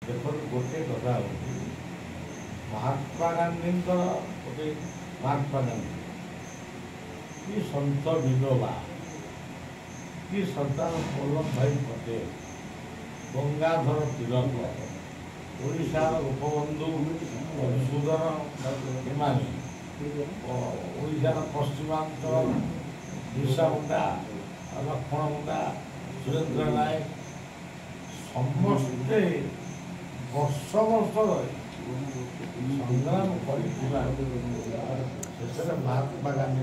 देखो गोटे कथा महात्मा गांधी गोटे महात्मा गांधी कि सन्त विनोबा कि सरदार वल्लभ भाई पटेल गंगाधर तिलक ओडिशार गोपबंधु मधुसूदन हिमानी ओडिशार पश्चिमांचल बिरसा मुंडा लक्ष्मण मुंडा सुरेंद्र नायक समस्ते वर्ष वर्ष संग्राम कर महात्मा गांधी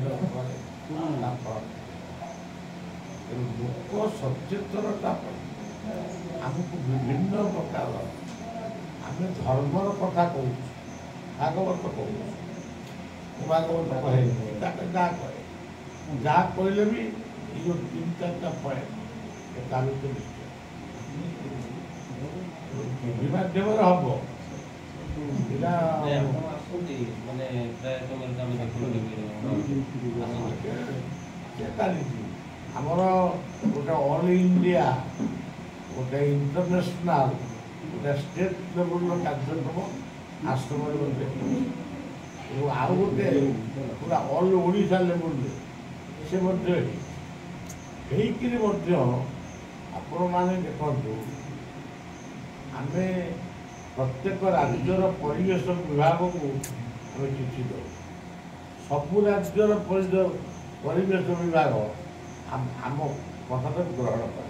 लोक सचेतनता आमको विभिन्न प्रकार आम धर्मर कथा कहूँ भागवत कहूँ भागवत कहे जहाँ कहे जहाँ कहले भी ये तीन चार पॉइंट टीवी माध्यम हम आमर गोटे ऑल इंडिया गोटे इंटरनेशनल गोटे स्टेट लेवल कार्यक्रम आश्रम आउ गोटे पूरा ऑल ओडिशा लेवल से आपण मैंने देखु आम प्रत्येक राज्यर परिवेश विभाग को आम चिठी दो सबू राज्यर परिवेश विभाग आम कथा ग्रहण कर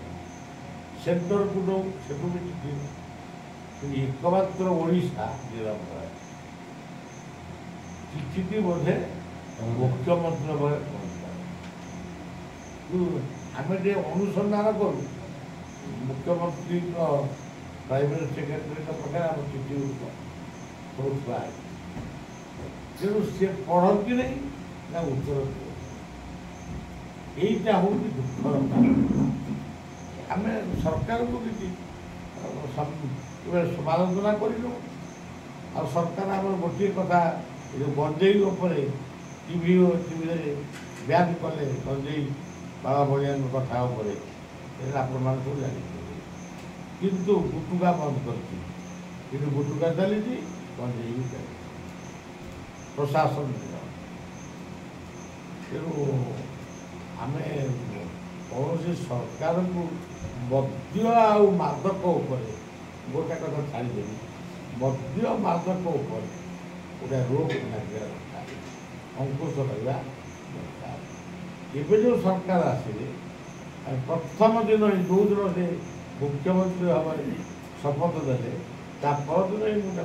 सेंटर को दो से भी चिठी एकमात्र ओडिशा निरंतर चिठी बोधे मुख्यमंत्री आम अनुसंधान करूँ मुख्यमंत्री प्राइवेट सेक्रेटरी पाखे आम चिठी तेणु सी पढ़ती नहीं ना उत्तर यहीटा हूँ दुखर आम सरकार को किसी समालोचना करूँ आ सरकार आम गोटे कथा जो गंजेई टीवी ब्यान कले गंजेई बाबा बलिया कथा आपण मान सब जानी किंतु गुटुका बंद कर गुटुका चली गंजेई भी चली प्रशासन तेणु आम कौन सरकार को मद्य आउ मादक गोटे कथा छाड़देवी मद्य मादक गोटे रोग लगे अंकुश रहा दरकार एवं जो सरकार आसिले प्रथम दिन जो दिन से मुख्यमंत्री भाव शपथ देते परदिन ही मुझे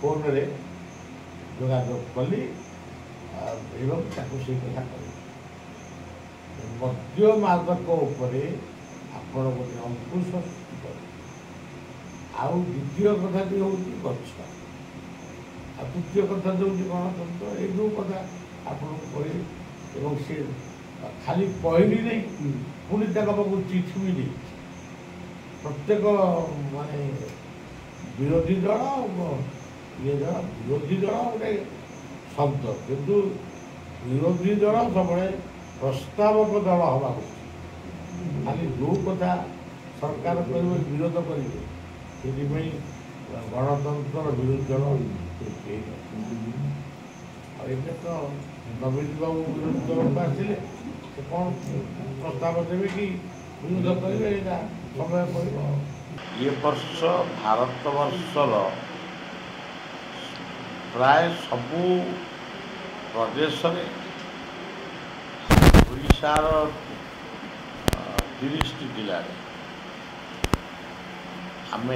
फोन में जोगाजोग कली एवं से कथा कर मद्य मादक आपण गोटे अंकुश सृष्टि कर आउ द्वितीय कथाटी हूँ गछ आ तृतीय कथा जो गणतंत्र ये जो कथा आपको कहे सी खाली कहली नहीं पुणी पाखु चिठी भी नहीं प्रत्येक माने विरोधी दल ये दल विरोधी दल गोटे शब्द किंतु विरोधी दल सब प्रस्तावक दल हवा खाली जो कथा सरकार करेंगे विरोध करेंगे से गणतंत्र विरोधी दल एवं तो नवीन बाबू विरोधी दल को आसिले से कौन प्रस्ताव देवे कि विरोध करेंगे समय पड़ ये वर्ष भारत वर्षर प्राय सबू प्रदेश ओडिशार 30 जिले आम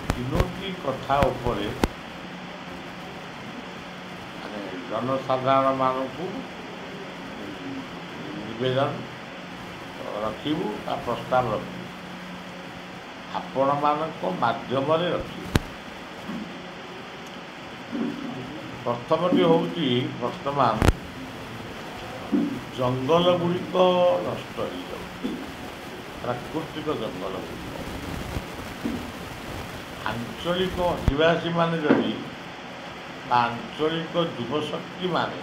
तीनोटी कथा उपरे जनसाधारण मानक निवेदन रखू प्रस्ताव रखू आपण मानक माध्यम रखी प्रथमटी हूँ वर्तमान जंगल गुड़िक नष्ट हो प्राकृतिक जंगल गुड़िक आंचलिक अधिवासी मान जदि आंचलिक युवशक्ति मान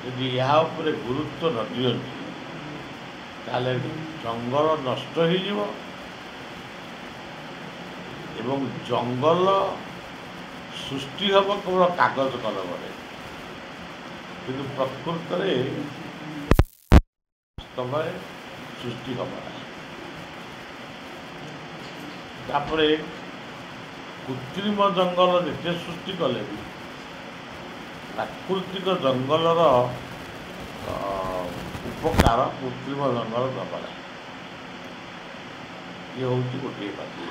यदि यह गुरुत्व न दियंती ताले जंगल नष्ट हो ଏବଂ ଜଙ୍ଗଲ ସୃଷ୍ଟି ହେବ କେବଳ କାଗଜ କଲମରେ, କିନ୍ତୁ ପ୍ରକୃତରେ ବାସ୍ତବରେ ସୃଷ୍ଟି ହେବ ନାହିଁ। ତାପରେ କୃତ୍ରିମ ଜଙ୍ଗଲ ଯେତେ ସୃଷ୍ଟି କଲେ ବି ପ୍ରାକୃତିକ ଜଙ୍ଗଲର ଉପକାର କୃତ୍ରିମ ଜଙ୍ଗଲ ଦେବ ନାହିଁ। ଇଏ ହେଉଛି ଗୋଟିଏ କଥା।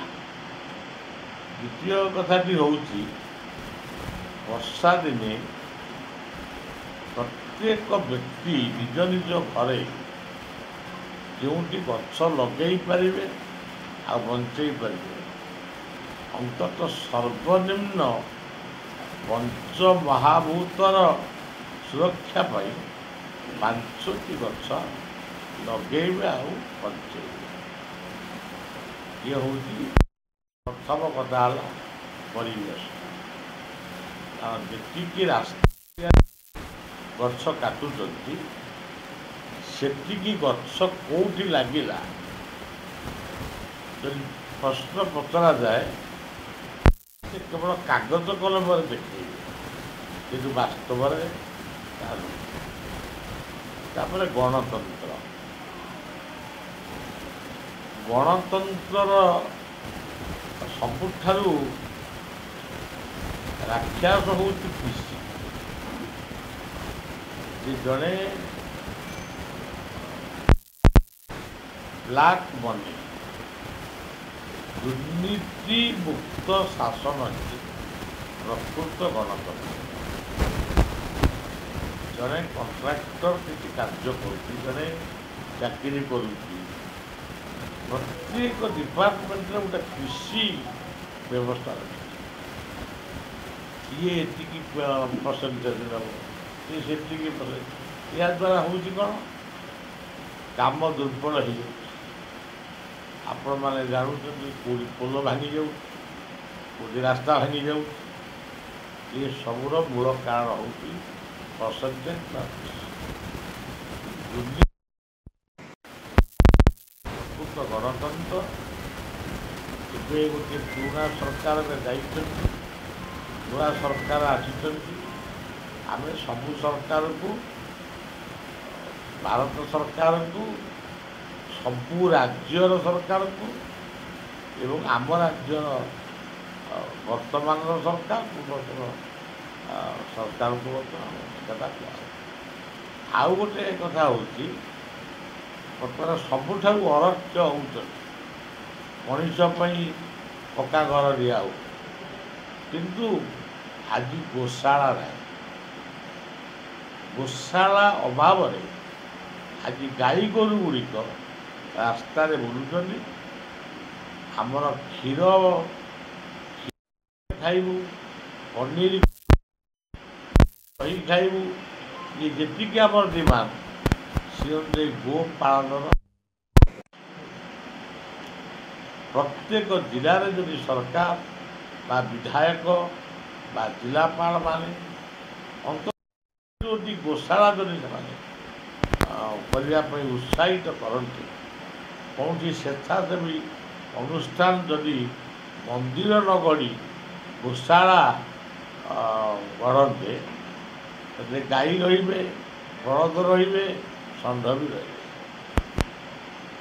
ଦ୍ୱିତୀୟ କଥାଟି ହେଉଛି ବର୍ଷା ଦିନେ ପ୍ରତ୍ୟେକ ବ୍ୟକ୍ତି ନିଜ ନିଜ ଘରେ ଯେଉଁଠି ଗଛ ଲଗେଇ ପାରିବେ ଆଉ ବଞ୍ଚେଇ ପାରିବେ, ଅନ୍ତତଃ ସର୍ବନିମ୍ନ ପଞ୍ଚମହାଭୂତର ସୁରକ୍ଷା ପାଇଁ 5ଟି ଗଛ ଲଗେଇବେ ଆଉ ବଞ୍ଚେଇବେ। ଇଏ ହେଉଛି ପ୍ରଥମ କଥା ହେଲା ପରିବେଶ। କାରଣ ଯେତିକି ରାସ୍ତା ଗଛ କାଟୁଛନ୍ତି ସେତିକି ଗଛ କେଉଁଠି ଲାଗିଲା ଯଦି ପ୍ରଶ୍ନ ପଚରାଯାଏ ସେ କେବଳ କାଗଜ କଲମରେ ଦେଖେଇବେ, କିନ୍ତୁ ବାସ୍ତବରେ ତାହା ନୁହେଁ। ତାପରେ ଗଣତନ୍ତ୍ରର ସବୁଠାରୁ ରାକ୍ଷସ ହେଉଛି କୃଷି। ଯେ ଜଣେ ବ୍ଲାକ୍ ମନି ଦୁର୍ନୀତି ମୁକ୍ତ ଶାସନ ହିଁ ପ୍ରକୃତ ଗଣତନ୍ତ୍ର। ଜଣେ କଣ୍ଟ୍ରାକ୍ଟର କିଛି କାର୍ଯ୍ୟ କରୁଛି, ଜଣେ ଚାକିରି କରୁଛି, ପ୍ରତ୍ୟେକ ଡିପାର୍ଟମେଣ୍ଟରେ ଗୋଟେ କୃଷି ବ୍ୟବସ୍ଥା ରହିଛି। କିଏ ଏତିକି ପରସେଣ୍ଟେଜ ନେବ, କିଏ ସେତିକି ପରସେଣ୍ଟ। ଏହାଦ୍ୱାରା ହେଉଛି କ'ଣ, କାମ ଦୁର୍ବଳ ହେଇଯାଉଛି। ଆପଣମାନେ ଜାଣୁଛନ୍ତି କେଉଁଠି ପୋଲ ଭାଙ୍ଗି ଯାଉଛି, କେଉଁଠି ରାସ୍ତା ଭାଙ୍ଗି ଯାଉଛି। ଏ ସବୁର ମୂଳ କାରଣ ହେଉଛି ପରସେଣ୍ଟେଜ ବା ଗଣତନ୍ତ୍ର। ଏବେ ଗୋଟିଏ ପୁରୁଣା ସରକାରରେ ଯାଇଛନ୍ତି, ନୂଆ ସରକାର ଆସିଛନ୍ତି। ଆମେ ସବୁ ସରକାରକୁ, ଭାରତ ସରକାରକୁ, ସବୁ ରାଜ୍ୟର ସରକାରକୁ ଏବଂ ଆମ ରାଜ୍ୟର ବର୍ତ୍ତମାନର ସରକାର ପୂର୍ବତନ ସରକାରକୁ କଥା କୁହାଯାଏ। ଆଉ ଗୋଟେ କଥା ହେଉଛି ବର୍ତ୍ତମାନ ସବୁଠାରୁ ଅରକ୍ଷ ହେଉଛନ୍ତି ମଣିଷ ପାଇଁ ପକ୍କା ଘର ଦିଆହେଉ, କିନ୍ତୁ ଆଜି ଗୋଶାଳା ନାହିଁ। ଗୋଶାଳା ଅଭାବରେ ଆଜି ଗାଈ ଗୋରୁ ଗୁଡ଼ିକ ରାସ୍ତାରେ ବୁଲୁଛନ୍ତି। ଆମର କ୍ଷୀର ଖାଇବୁ, ପନିର ଦହି ଖାଇବୁ, ଇଏ ଯେତିକି ଆମର ଡିମାଣ୍ଡ ସେ ଅନୁଯାୟୀ ଗୋପାଳନର ପ୍ରତ୍ୟେକ ଜିଲ୍ଲାରେ ଯଦି ସରକାର ବା ବିଧାୟକ ବା ଜିଲ୍ଲାପାଳମାନେ ଯଦି ଗୋଶାଳା ଯଦି ସେମାନେ କରିବା ପାଇଁ ଉତ୍ସାହିତ କରନ୍ତି, କୌଣସି ସ୍ୱେଚ୍ଛାସେବୀ ଅନୁଷ୍ଠାନ ଯଦି ମନ୍ଦିର ନ ଗଢ଼ି ଗୋଶାଳା ଗଢ଼ନ୍ତେ, ସେଥିରେ ଗାଈ ରହିବେ, ବଳଦ ରହିବେ, ଷଣ୍ଢ ବି ରହିବେ।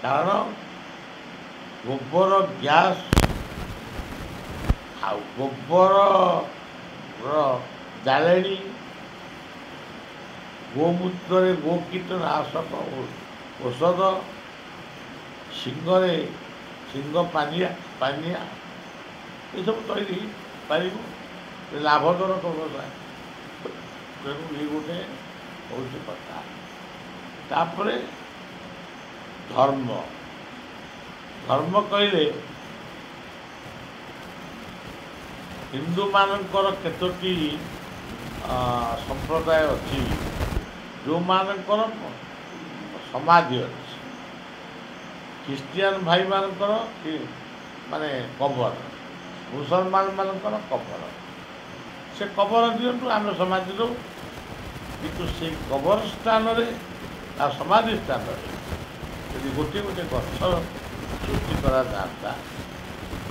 କାରଣ ଗୋବର ଗ୍ୟାସ୍ ଆଉ ଗୋବରର ଜାଳେଣୀ, ଗୋମୂତ୍ରରେ ଗୋକୀଟନାଶକ ଔଷଧ, ଶିଙ୍ଗରେ ଶିଙ୍ଗ ପାନିଆ ଏସବୁ ତୈରି ପାରିବୁ, ଲାଭଜନକ ବ୍ୟବସାୟ। ତେଣୁ ଏଇ ଗୋଟେ ହେଉଛି କଥା। ତାପରେ ଧର୍ମ କହିଲେ ହିନ୍ଦୁମାନଙ୍କର କେତୋଟି ସମ୍ପ୍ରଦାୟ ଅଛି ଯେଉଁମାନଙ୍କର ସମାଧି ଅଛି। ଖ୍ରୀଷ୍ଟିଆନ ଭାଇମାନଙ୍କର ମାନେ କବର, ମୁସଲମାନମାନଙ୍କର କବର। ସେ କବର ଦିଅନ୍ତୁ, ଆମେ ସମାଧି ଦେଉ। କିନ୍ତୁ ସେଇ କବର ସ୍ଥାନରେ ବା ସମାଧି ସ୍ଥାନରେ ଯଦି ଗୋଟିଏ ଗଛ ସୃଷ୍ଟି କରାଯାଆନ୍ତା,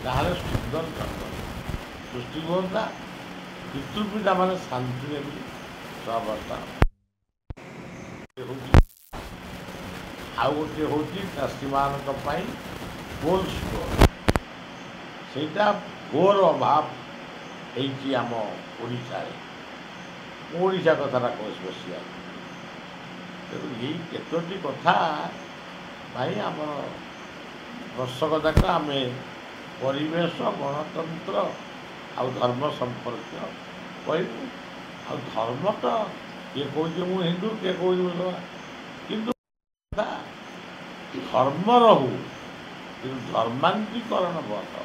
ତାହେଲେ ସୁନ୍ଦର ଜଙ୍ଗଲ ସୃଷ୍ଟି ହୁଅନ୍ତା, ପିତୃପିତାମାନେ ଶାନ୍ତିରେ ବି ସହାବସ୍ଥାନ। ଆଉ ଗୋଟିଏ ହେଉଛି ଚାଷୀମାନଙ୍କ ପାଇଁ କୋଲ୍ଡ ଷ୍ଟୋର। ସେଇଟା ଘୋର ଅଭାବ ହେଇଛି ଆମ ଓଡ଼ିଶାରେ। ମୁଁ ଓଡ଼ିଶା କଥାଟା କହୁଛି ବସିବାକୁ। ତେଣୁ ଏଇ କେତୋଟି କଥା ପାଇଁ ଆମର ବର୍ଷକ ଯାକ ଆମେ ପରିବେଶ, ଗଣତନ୍ତ୍ର ଆଉ ଧର୍ମ ସମ୍ପର୍କୀୟ କହିବୁ। ଆଉ ଧର୍ମ ତ କିଏ କହୁଛି ମୁଁ ହିନ୍ଦୁ, କିଏ କହୁଛି ମୁସଲମାନ, କିନ୍ତୁ ଧର୍ମ ରହୁ, କିନ୍ତୁ ଧର୍ମାନ୍ତରୀକରଣ ବନ୍ଦ।